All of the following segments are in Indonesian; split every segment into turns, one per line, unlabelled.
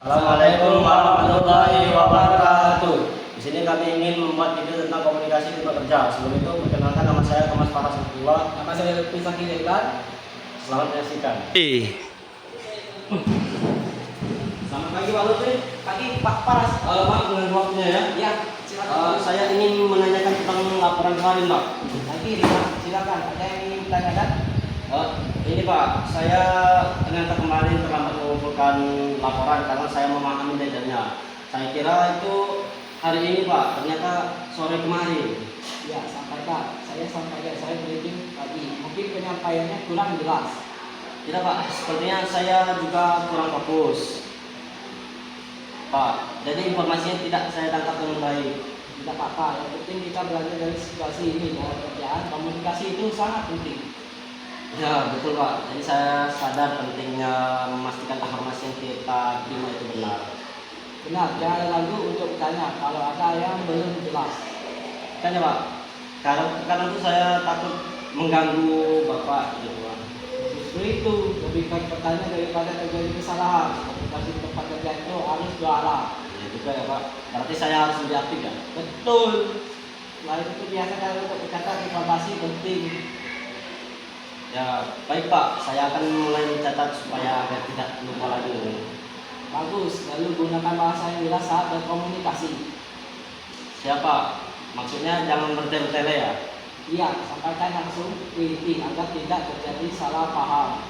Assalamualaikum warahmatullahi wabarakatuh. Di sini kami ingin membuat video tentang komunikasi di tempat kerja. Sebelum itu, perkenalkan nama saya Thomas Farah Abdullah.
Nama saya Lutfi Sakil Iqbal.
Selamat menyaksikan. Selamat pagi Pak Lutfi.
Pagi Pak Paras.
Pak, dengan waktunya ya.
Ya, silakan.
Saya ingin menanyakan tentang laporan kemarin Pak.
Lagi silakan. Ada yang ingin ditanyakan?
Ini Pak, saya ternyata kemarin terlambat mengumpulkan laporan karena saya memahami deadline-nya. Saya kira itu hari ini Pak, ternyata sore kemarin.
Ya, sampaikan. Saya briefing pagi. Mungkin penyampaiannya kurang jelas.
Tidak Pak, sepertinya saya juga kurang fokus Pak, jadi informasinya tidak saya tangkap dengan baik.
Tidak apa-apa. Yang penting kita belajar dari situasi ini. Dalam kerjaan, komunikasi itu sangat penting.
Ya betul Pak, jadi saya sadar pentingnya memastikan informasi yang kita terima itu benar.
Benar, jangan ragu untuk bertanya kalau ada yang belum jelas.
Tanya Pak, karena itu saya takut mengganggu Bapak gitu Pak.
Justru itu lebih baik bertanya daripada terjadi kesalahan. Komunikasi di tempat kerja itu harus dua arah.
Ya juga ya Pak, berarti saya harus lebih aktif ya?
Betul. Selain itu biasanya untuk mencatat informasi penting.
Ya baik Pak, saya akan mulai mencatat supaya agar tidak lupa lagi.
Bagus, lalu gunakan bahasa yang jelas saat berkomunikasi.
Siapa? Maksudnya jangan bertele-tele ya?
Iya, sampaikan langsung inti agar tidak terjadi salah paham.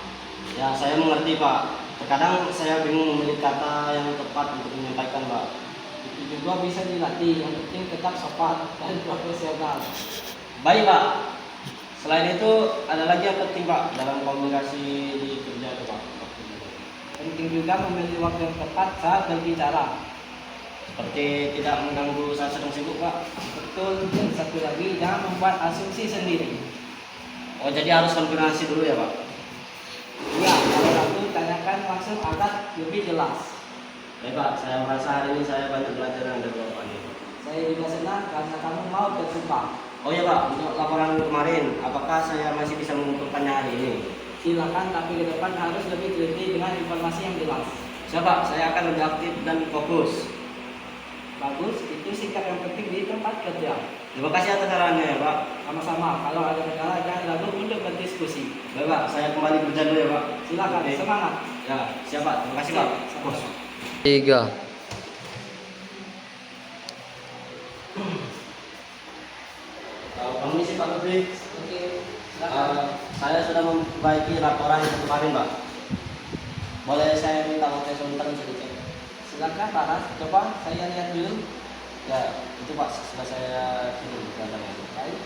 Ya saya mengerti Pak, terkadang saya bingung memilih kata yang tepat untuk menyampaikan Pak.
Itu juga bisa dilatih, yang penting tetap sopan dan profesional.
Baik Pak, selain itu ada lagi yang penting Pak dalam komunikasi di kerja itu Pak.
Penting juga memilih waktu yang tepat saat berbicara.
Seperti tidak mengganggu saat sedang sibuk Pak.
Betul, dan satu lagi jangan membuat asumsi sendiri.
Oh jadi harus konfirmasi dulu ya Pak?
Iya, kalau ragu tanyakan langsung agar lebih jelas.
Baik Pak, saya merasa hari ini saya banyak belajar dari Bapak ini.
Saya juga senang karena kamu mau terbuka.
Oh ya Pak, untuk laporan kemarin, apakah saya masih bisa mengumpulkannya hari ini?
Silakan, tapi ke depan harus lebih teliti dengan informasi yang jelas.
Siapa? Saya akan lebih aktif dan fokus.
Bagus, itu sikap yang penting di tempat kerja.
Terima kasih atas sarannya ya Pak.
Sama-sama, kalau ada kendala jangan ragu untuk berdiskusi.
Baik Pak, saya kembali kerja dulu ya Pak.
Silakan,
Oke.
semangat.
Ya, siapa? Terima kasih Pak.
Sama-sama.
3.
Permisi Pak Lutfi.
Oke, silakan.
Saya sudah memperbaiki laporan yang kemarin Pak. Boleh saya minta waktu sebentar sedikit?
Silakan Paras, coba saya lihat dulu.
Ya, itu Pak sudah saya kirim datanya.
Baik.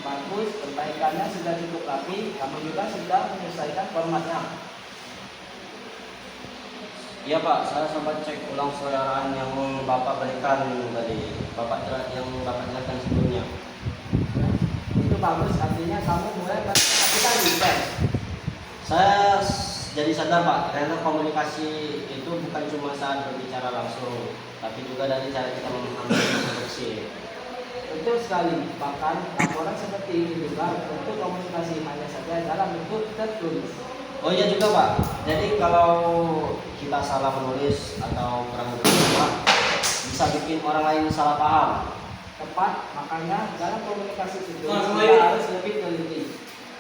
Bagus, perbaikannya sudah cukup rapi. Kamu juga sudah menyelesaikan formatnya.
Iya Pak, saya sempat cek ulang saudaraan yang Bapak berikan tadi. Yang Bapak jelaskan sebelumnya.
Itu bagus, artinya kamu mulai melakukan research.
Saya jadi sadar Pak, ternyata komunikasi itu bukan cuma saat berbicara langsung, tapi juga dari cara kita memahami instruksi.
Betul sekali, bahkan laporan seperti ini juga bentuk komunikasi hanya saja dalam bentuk tertulis.
Oh iya juga Pak, jadi kalau kita salah menulis atau kurang berpikir Pak, bisa bikin orang lain salah paham.
Tepat, makanya dalam komunikasi itu
Nah,
kita harus lebih teliti.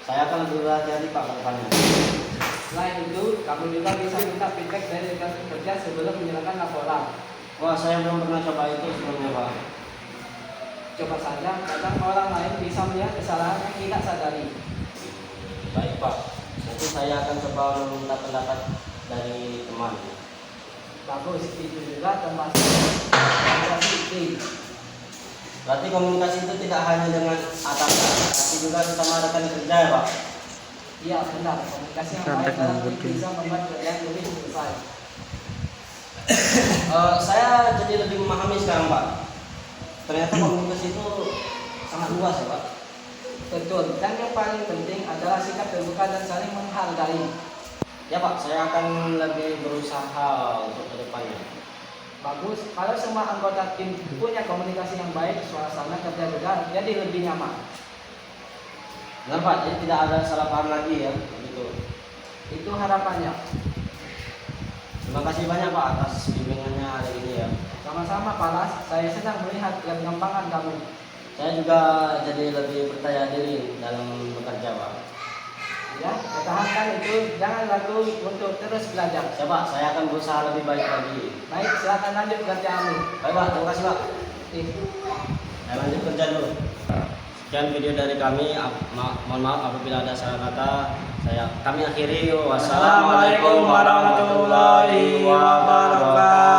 Saya akan lebih hati-hati Pak ke depannya.
Selain itu, kamu juga bisa minta feedback dari rekan kerja sebelum menyerahkan laporan.
Wah, saya belum pernah coba itu sebelumnya Pak.
Coba saja, kadang orang lain bisa melihat kesalahan yang tidak sadari.
Baik Pak, nanti saya akan coba meminta pendapat dari teman.
Bagus, itu juga termasuk komunikasi tim.
Berarti komunikasi itu tidak hanya dengan atasan, tapi juga sama rekan kerja ya Pak?
Iya benar, komunikasi yang baik dalam tim bisa membuat kerjaan lebih selesai.
Saya jadi lebih memahami sekarang Pak. Ternyata komunikasi itu sangat luas ya Pak.
Betul, dan yang paling penting adalah sikap terbuka dan saling menghargai.
Ya Pak, saya akan lebih berusaha untuk kedepannya.
Bagus, kalau semua anggota tim punya komunikasi yang baik, suasana kerja juga jadi lebih nyaman.
Benar Pak, jadi tidak ada salah paham lagi ya, begitu.
Itu harapannya.
Terima kasih banyak Pak atas bimbingannya hari ini ya.
Sama-sama Pak Las, saya senang melihat kegampanan kamu.
Saya juga jadi lebih percaya diri dalam bekerja Pak.
Ya, pertahankan itu, jangan ragu untuk terus belajar.
Ya Pak, saya akan berusaha lebih baik lagi.
Baik, silakan lanjut kerjaanmu.
Baik Pak, terima kasih Pak.
Oke.
Saya lanjut kerja dulu. Sekian video dari kami. Mohon maaf apabila ada salah kata. Kami akhiri. Wassalamualaikum warahmatullahi wabarakatuh.